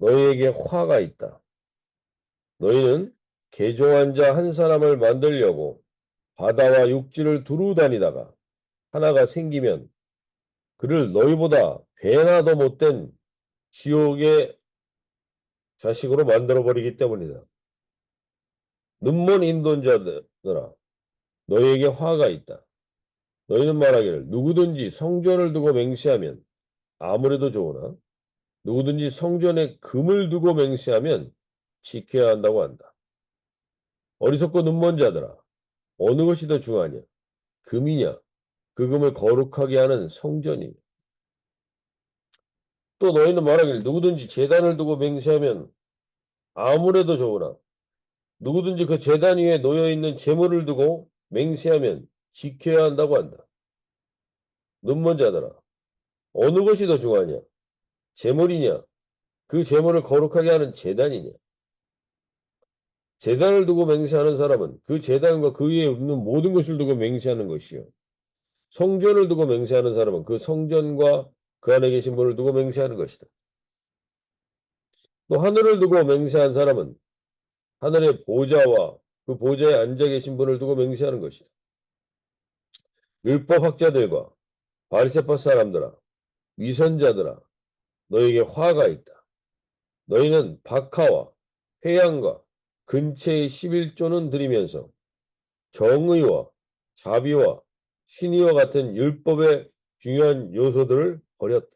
너희에게 화가 있다. 너희는 개종한 자 한 사람을 만들려고 바다와 육지를 두루 다니다가 하나가 생기면 그를 너희보다 배나 더 못된 지옥의 자식으로 만들어버리기 때문이다. 눈먼 인도자들아, 너희에게 화가 있다. 너희는 말하기를 누구든지 성전을 두고 맹세하면 아무래도 좋으나 누구든지 성전에 금을 두고 맹세하면 지켜야 한다고 한다. 어리석고 눈먼 자들아, 어느 것이 더 중하냐? 금이냐? 그 금을 거룩하게 하는 성전이냐? 또 너희는 말하기를 누구든지 제단을 두고 맹세하면 아무래도 좋으나 누구든지 그 제단 위에 놓여 있는 제물을 두고 맹세하면 지켜야 한다고 한다. 눈먼 자들아, 어느 것이 더 중하냐? 제물이냐? 그 제물을 거룩하게 하는 제단이냐? 제단을 두고 맹세하는 사람은 그 제단과 그 위에 있는 모든 것을 두고 맹세하는 것이요. 성전을 두고 맹세하는 사람은 그 성전과 그 안에 계신 분을 두고 맹세하는 것이다. 또 하늘을 두고 맹세한 사람은 하늘의 보좌와 그 보좌에 앉아 계신 분을 두고 맹세하는 것이다. 율법학자들과 바리새파 사람들아, 위선자들아, 너에게 화가 있다. 너희는 박하와 회양과 근처의 11조는 드리면서 정의와 자비와 신의와 같은 율법의 중요한 요소들을 버렸다.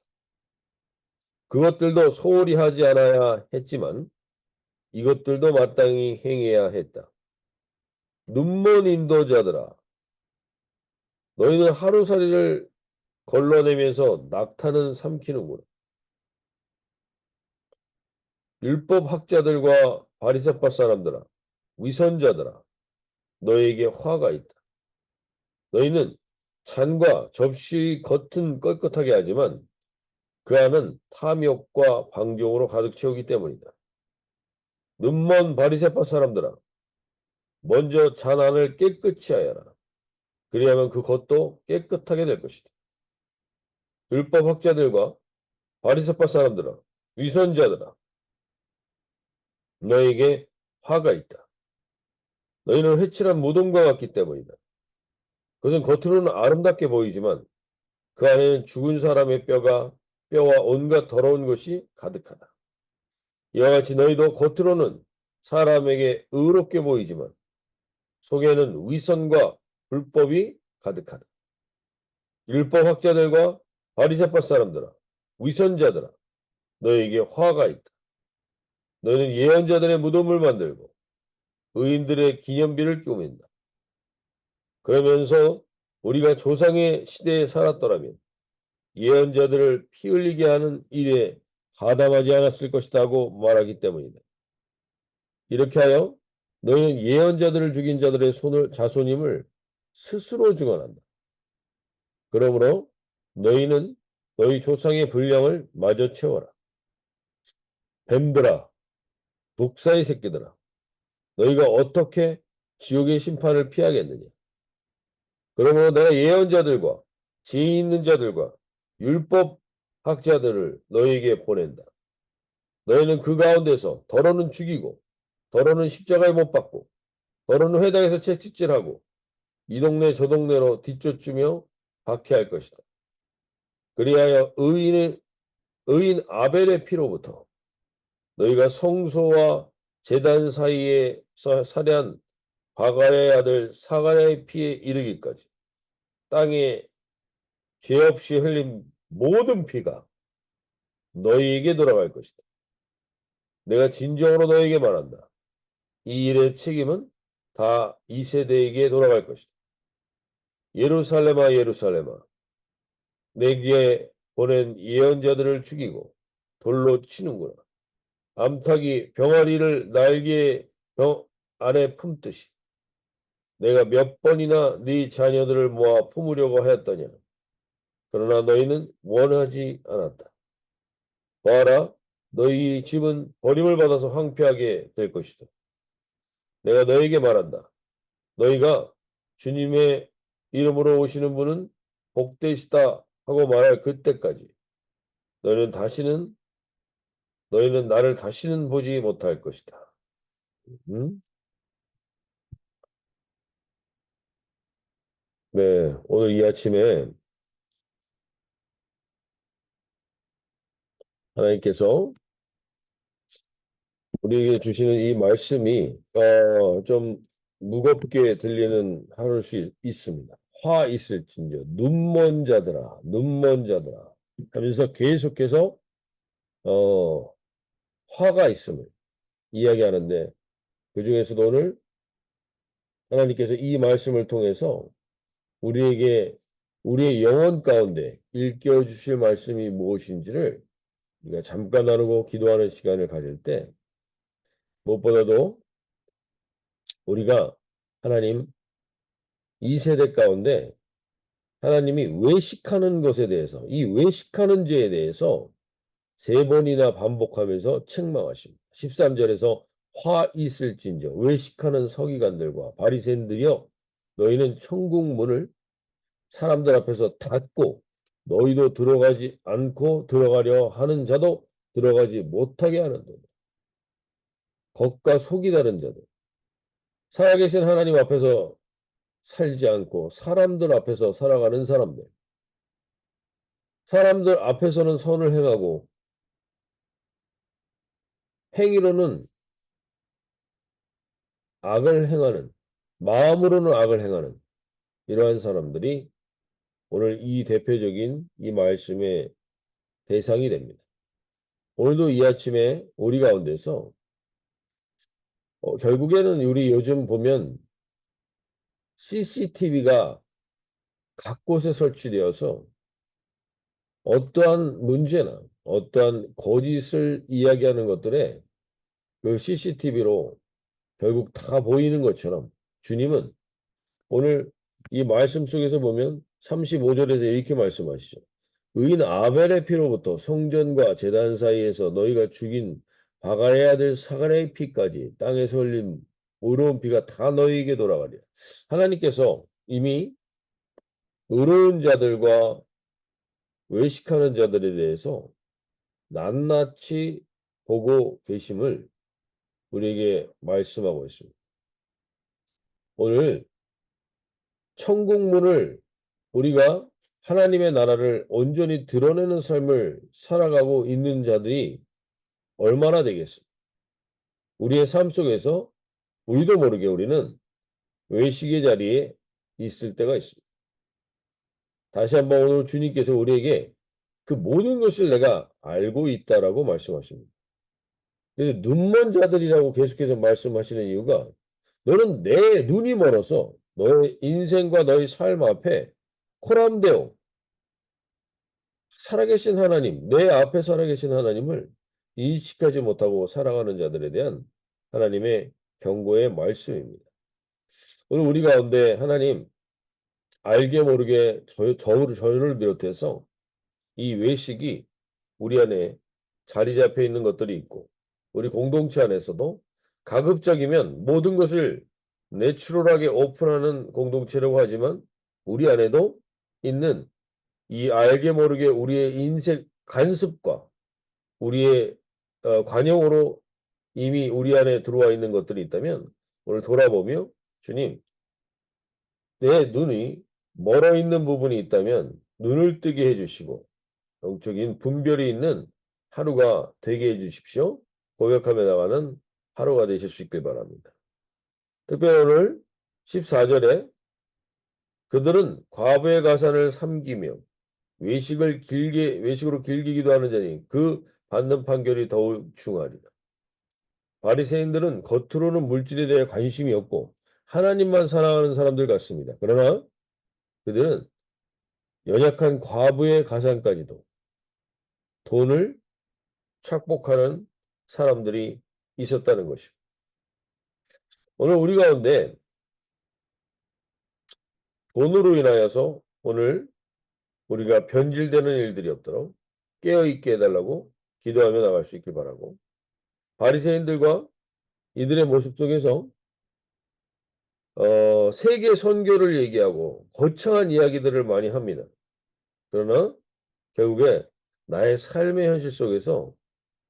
그것들도 소홀히 하지 않아야 했지만 이것들도 마땅히 행해야 했다. 눈먼 인도자들아, 너희는 하루살이를 걸러내면서 낙타는 삼키는구나. 율법학자들과 바리새파 사람들아, 위선자들아, 너희에게 화가 있다. 너희는 잔과 접시 겉은 뻣뻣하게 하지만 그 안은 탐욕과 방종으로 가득 채우기 때문이다. 눈먼 바리새파 사람들아, 먼저 잔 안을 깨끗이 하여라. 그리하면 그 겉도 깨끗하게 될 것이다. 율법학자들과 바리새파 사람들아, 위선자들아, 너에게 화가 있다. 너희는 회칠한 무덤과 같기 때문이다. 그것은 겉으로는 아름답게 보이지만 그 안에는 죽은 사람의 뼈와 온갖 더러운 것이 가득하다. 이와 같이 너희도 겉으로는 사람에게 의롭게 보이지만 속에는 위선과 불법이 가득하다. 율법학자들과 바리새파 사람들아, 위선자들아, 너에게 화가 있다. 너희는 예언자들의 무덤을 만들고 의인들의 기념비를 꾸민다. 그러면서 우리가 조상의 시대에 살았더라면 예언자들을 피 흘리게 하는 일에 가담하지 않았을 것이다 고 말하기 때문이다. 이렇게 하여 너희는 예언자들을 죽인 자들의 자손임을 스스로 증언한다. 그러므로 너희는 너희 조상의 분량을 마저 채워라. 뱀들아, 독사의 새끼들아, 너희가 어떻게 지옥의 심판을 피하겠느냐? 그러므로 내가 예언자들과 지혜 있는 자들과 율법 학자들을 너희에게 보낸다. 너희는 그 가운데서 더러는 죽이고 더러는 십자가에 못 박고 더러는 회당에서 채찍질하고 이 동네 저 동네로 뒤쫓으며 박해할 것이다. 그리하여 의인 아벨의 피로부터 너희가 성소와 제단 사이에서 살해한 바가야의 아들 사가랴의 피에 이르기까지 땅에 죄 없이 흘린 모든 피가 너희에게 돌아갈 것이다. 내가 진정으로 너희에게 말한다. 이 일의 책임은 다 이 세대에게 돌아갈 것이다. 예루살렘아 예루살렘아 내게 보낸 예언자들을 죽이고 돌로 치는구나. 암탉이 병아리를 날개 병 안에 품듯이 내가 몇 번이나 네 자녀들을 모아 품으려고 하였더냐. 그러나 너희는 원하지 않았다. 봐라, 너희 집은 버림을 받아서 황폐하게 될 것이다. 내가 너희에게 말한다. 너희가 주님의 이름으로 오시는 분은 복되시다 하고 말할 그때까지 너희는 다시는 너희는 나를 다시는 보지 못할 것이다. 음? 네, 오늘 이 아침에 하나님께서 우리에게 주시는 이 말씀이 좀 무겁게 들리는 하루일 수 있습니다. 화 있을진저 눈먼 자들아 눈먼 자들아 하면서 계속해서 어, 화가 있음을 이야기하는데 그중에서도 오늘 하나님께서 이 말씀을 통해서 우리에게 우리의 영혼 가운데 일깨워 주실 말씀이 무엇인지를 우리가 잠깐 나누고 기도하는 시간을 가질 때 무엇보다도 우리가 하나님 이 세대 가운데 하나님이 외식하는 것에 대해서 이 외식하는 죄에 대해서 세 번이나 반복하면서 책망하십니다. 13절에서 화 있을진저 외식하는 서기관들과 바리새인들이여 너희는 천국 문을 사람들 앞에서 닫고 너희도 들어가지 않고 들어가려 하는 자도 들어가지 못하게 하는도다. 겉과 속이 다른 자들 살아계신 하나님 앞에서 살지 않고 사람들 앞에서 살아가는 사람들 사람들 앞에서는 선을 행하고 행위로는 악을 행하는 마음으로는 악을 행하는 이러한 사람들이 오늘 이 대표적인 이 말씀의 대상이 됩니다. 오늘도 이 아침에 우리 가운데서 결국에는 우리 요즘 보면 CCTV가 각 곳에 설치되어서 어떠한 문제나 어떠한 거짓을 이야기하는 것들에 그 CCTV로 결국 다 보이는 것처럼 주님은 오늘 이 말씀 속에서 보면 35절에서 이렇게 말씀하시죠. 의인 아벨의 피로부터 성전과 제단 사이에서 너희가 죽인 바갈의 아들 사갈의 피까지 땅에서 흘린 의로운 피가 다 너희에게 돌아가리라. 하나님께서 이미 의로운 자들과 외식하는 자들에 대해서 낱낱이 보고 계심을 우리에게 말씀하고 있습니다. 오늘 천국문을 우리가 하나님의 나라를 온전히 드러내는 삶을 살아가고 있는 자들이 얼마나 되겠습니까? 우리의 삶 속에서 우리도 모르게 우리는 외식의 자리에 있을 때가 있습니다. 다시 한번 오늘 주님께서 우리에게 그 모든 것을 내가 알고 있다라고 말씀하십니다. 그래서 눈먼 자들이라고 계속해서 말씀하시는 이유가 너는 내 눈이 멀어서 너의 인생과 너의 삶 앞에 코람데오 살아계신 하나님, 내 앞에 살아계신 하나님을 인식하지 못하고 살아가는 자들에 대한 하나님의 경고의 말씀입니다. 오늘 우리 가운데 하나님 알게 모르게 저를 비롯해서 이 외식이 우리 안에 자리 잡혀 있는 것들이 있고 우리 공동체 안에서도 가급적이면 모든 것을 내추럴하게 오픈하는 공동체라고 하지만 우리 안에도 있는 이 알게 모르게 우리의 인생 간습과 우리의 관용으로 이미 우리 안에 들어와 있는 것들이 있다면 오늘 돌아보며 주님 내 눈이 멀어 있는 부분이 있다면 눈을 뜨게 해주시고 영적인 분별이 있는 하루가 되게 해주십시오. 고백하며 나가는 하루가 되실 수 있길 바랍니다. 특별히 오늘 14절에 그들은 과부의 가산을 삼기며 외식으로 길게 기도하는 자니 그 받는 판결이 더욱 중하리라. 바리새인들은 겉으로는 물질에 대해 관심이 없고 하나님만 사랑하는 사람들 같습니다. 그러나 그들은 연약한 과부의 가산까지도 돈을 착복하는 사람들이 있었다는 것이고 오늘 우리 가운데 돈으로 인하여서 오늘 우리가 변질되는 일들이 없도록 깨어있게 해달라고 기도하며 나갈 수 있길 바라고 바리새인들과 이들의 모습 속에서 세계 선교를 얘기하고 거창한 이야기들을 많이 합니다. 그러나 결국에 나의 삶의 현실 속에서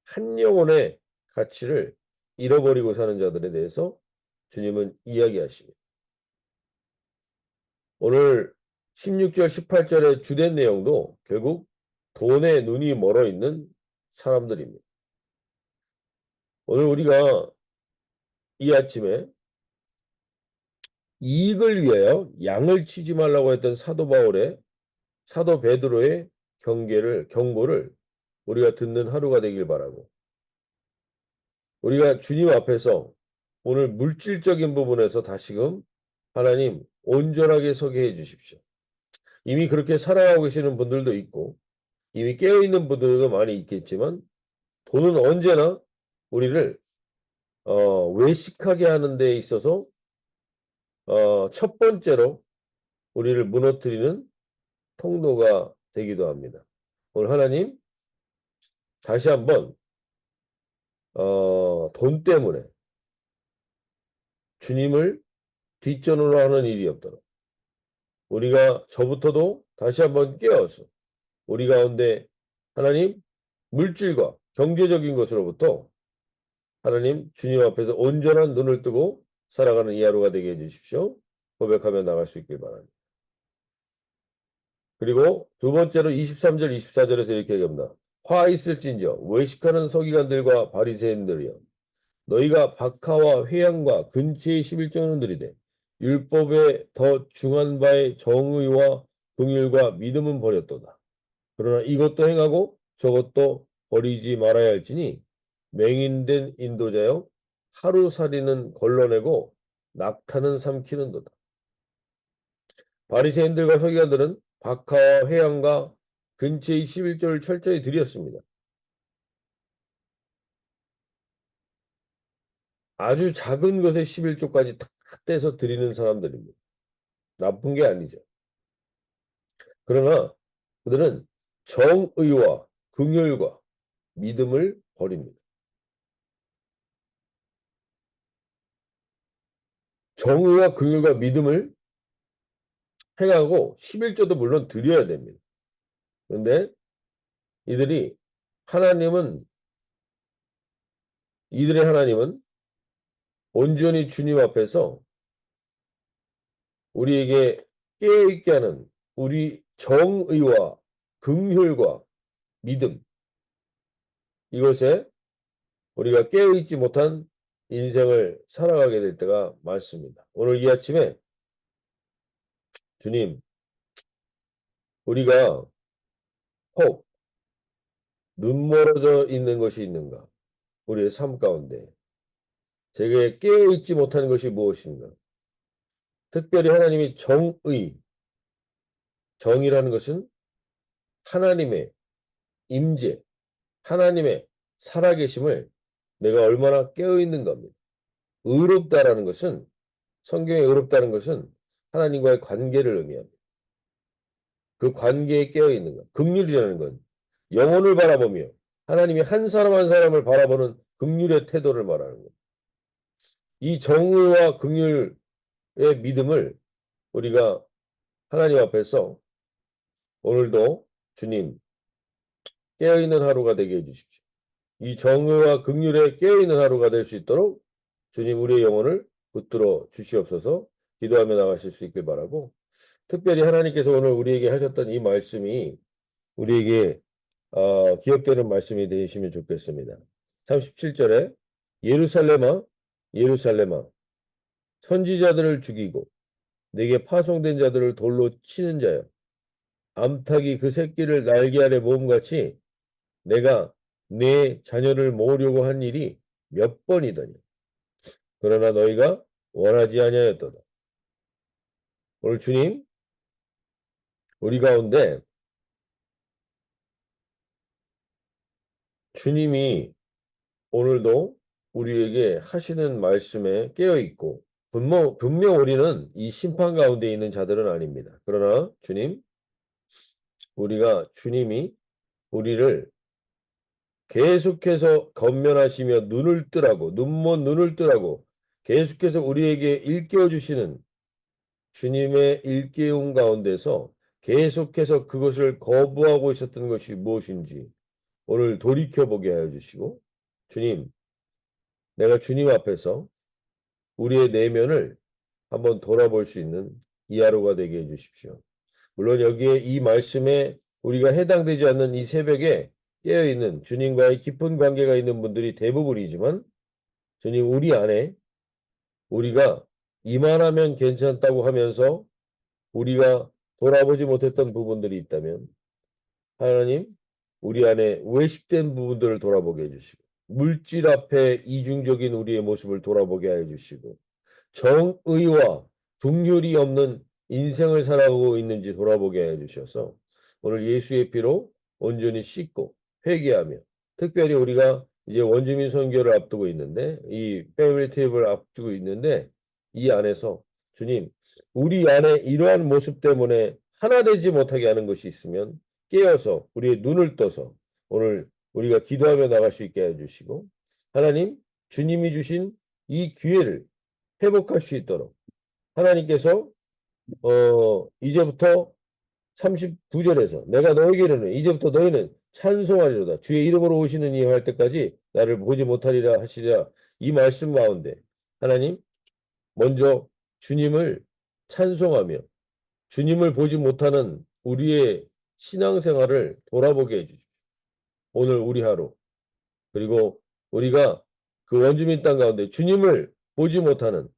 한 영혼의 가치를 잃어버리고 사는 자들에 대해서 주님은 이야기하십니다. 오늘 16절, 18절의 주된 내용도 결국 돈에 눈이 멀어 있는 사람들입니다. 오늘 우리가 이 아침에 이익을 위하여 양을 치지 말라고 했던 사도 베드로의 경고를 우리가 듣는 하루가 되길 바라고, 우리가 주님 앞에서 오늘 물질적인 부분에서 다시금 하나님 온전하게 서게 해 주십시오. 이미 그렇게 살아가고 계시는 분들도 있고 이미 깨어있는 분들도 많이 있겠지만 돈은 언제나 우리를 외식하게 하는 데 있어서 첫 번째로 우리를 무너뜨리는 통로가 되기도 합니다. 오늘 하나님 다시 한번 돈 때문에 주님을 뒷전으로 하는 일이 없도록 우리가 저부터도 다시 한번 깨어서 우리 가운데 하나님 물질과 경제적인 것으로부터 하나님 주님 앞에서 온전한 눈을 뜨고 살아가는 이 하루가 되게 해주십시오. 고백하며 나갈 수 있길 바랍니다. 그리고 두 번째로 23절 24절에서 이렇게 얘기합니다. 화 있을진저 외식하는 서기관들과 바리새인들이여 너희가 박하와 회양과 근치의 11조는 들이되 율법에 더 중한 바의 정의와 긍휼과 믿음은 버렸도다. 그러나 이것도 행하고 저것도 버리지 말아야 할지니 맹인된 인도자여 하루살이는 걸러내고 낙타는 삼키는도다. 바리새인들과 서기관들은 박하와 회양과 근처의 11조를 철저히 드렸습니다. 아주 작은 것에 11조까지 탁 떼서 드리는 사람들입니다. 나쁜 게 아니죠. 그러나 그들은 정의와 긍휼과 믿음을 버립니다. 정의와 긍휼과 믿음을 행하고 11조도 물론 드려야 됩니다. 그런데 이들의 하나님은 온전히 주님 앞에서 우리에게 깨어있게 하는 우리 정의와 긍휼과 믿음, 이것에 우리가 깨어있지 못한 인생을 살아가게 될 때가 많습니다. 오늘 이 아침에 주님, 우리가 혹 눈멀어져 있는 것이 있는가? 우리의 삶 가운데 제게 깨어있지 못하는 것이 무엇인가? 특별히 하나님이 정의라는 것은 하나님의 임재, 하나님의 살아계심을 내가 얼마나 깨어있는 겁니다. 의롭다라는 것은, 성경에 의롭다는 것은 하나님과의 관계를 의미합니다. 그 관계에 깨어있는 것. 긍휼이라는 건 영혼을 바라보며 하나님이 한 사람 한 사람을 바라보는 긍휼의 태도를 말하는 것. 이 정의와 긍휼의 믿음을 우리가 하나님 앞에서 오늘도 주님 깨어있는 하루가 되게 해주십시오. 이 정의와 긍휼에 깨어있는 하루가 될 수 있도록 주님 우리의 영혼을 붙들어 주시옵소서. 기도하며 나가실 수 있길 바라고, 특별히 하나님께서 오늘 우리에게 하셨던 이 말씀이 우리에게 기억되는 말씀이 되시면 좋겠습니다. 37절에 예루살렘아 예루살렘아 선지자들을 죽이고 내게 파송된 자들을 돌로 치는 자여 암탉이 그 새끼를 날개 아래 모음같이 내가 내 자녀를 모으려고 한 일이 몇 번이더냐. 그러나 너희가 원하지 아니하였도다. 오늘 주님 우리 가운데 주님이 오늘도 우리에게 하시는 말씀에 깨어있고 분명 우리는 이 심판 가운데 있는 자들은 아닙니다. 그러나 주님이 우리를 계속해서 권면하시며 눈을 뜨라고 계속해서 우리에게 일깨워 주시는 주님의 일깨움 가운데서 계속해서 그것을 거부하고 있었던 것이 무엇인지 오늘 돌이켜보게 하여 주시고, 주님, 내가 주님 앞에서 우리의 내면을 한번 돌아볼 수 있는 이 하루가 되게 해주십시오. 물론 여기에 이 말씀에 우리가 해당되지 않는 이 새벽에 깨어있는 주님과의 깊은 관계가 있는 분들이 대부분이지만, 주님, 우리 안에 우리가 이만하면 괜찮다고 하면서 우리가 돌아보지 못했던 부분들이 있다면, 하나님, 우리 안에 외식된 부분들을 돌아보게 해주시고, 물질 앞에 이중적인 우리의 모습을 돌아보게 하여 주시고, 정의와 긍휼이 없는 인생을 살아가고 있는지 돌아보게 해 주셔서 오늘 예수의 피로 온전히 씻고 회개하며, 특별히 우리가 이제 원주민 선교를 앞두고 있는데, 이 패밀리 트립을 앞두고 있는데, 이 안에서 주님, 우리 안에 이러한 모습 때문에 하나 되지 못하게 하는 것이 있으면 깨어서 우리의 눈을 떠서 오늘 우리가 기도하며 나갈 수 있게 해주시고, 하나님, 주님이 주신 이 기회를 회복할 수 있도록 하나님께서 이제부터 39절에서 내가 너에게 이르노니 이제부터 너희는 찬송하리로다. 주의 이름으로 오시는 이 할 때까지 나를 보지 못하리라 하시리라. 이 말씀 가운데 하나님, 먼저 주님을 찬송하며 주님을 보지 못하는 우리의 신앙생활을 돌아보게 해주십시오. 오늘 우리 하루, 그리고 우리가 그 원주민 땅 가운데 주님을 보지 못하는,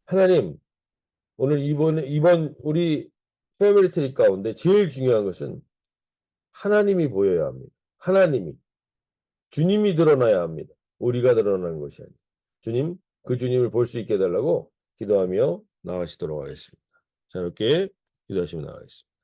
하나님, 오늘 이번 우리 패밀리 트리 가운데 제일 중요한 것은 하나님이 보여야 합니다. 하나님이, 주님이 드러나야 합니다. 우리가 드러나는 것이 아니라. 주님, 그 주님을 볼 수 있게 해달라고 기도하며 나가시도록 하겠습니다. 자, 이렇게 기도하시면 나가겠습니다.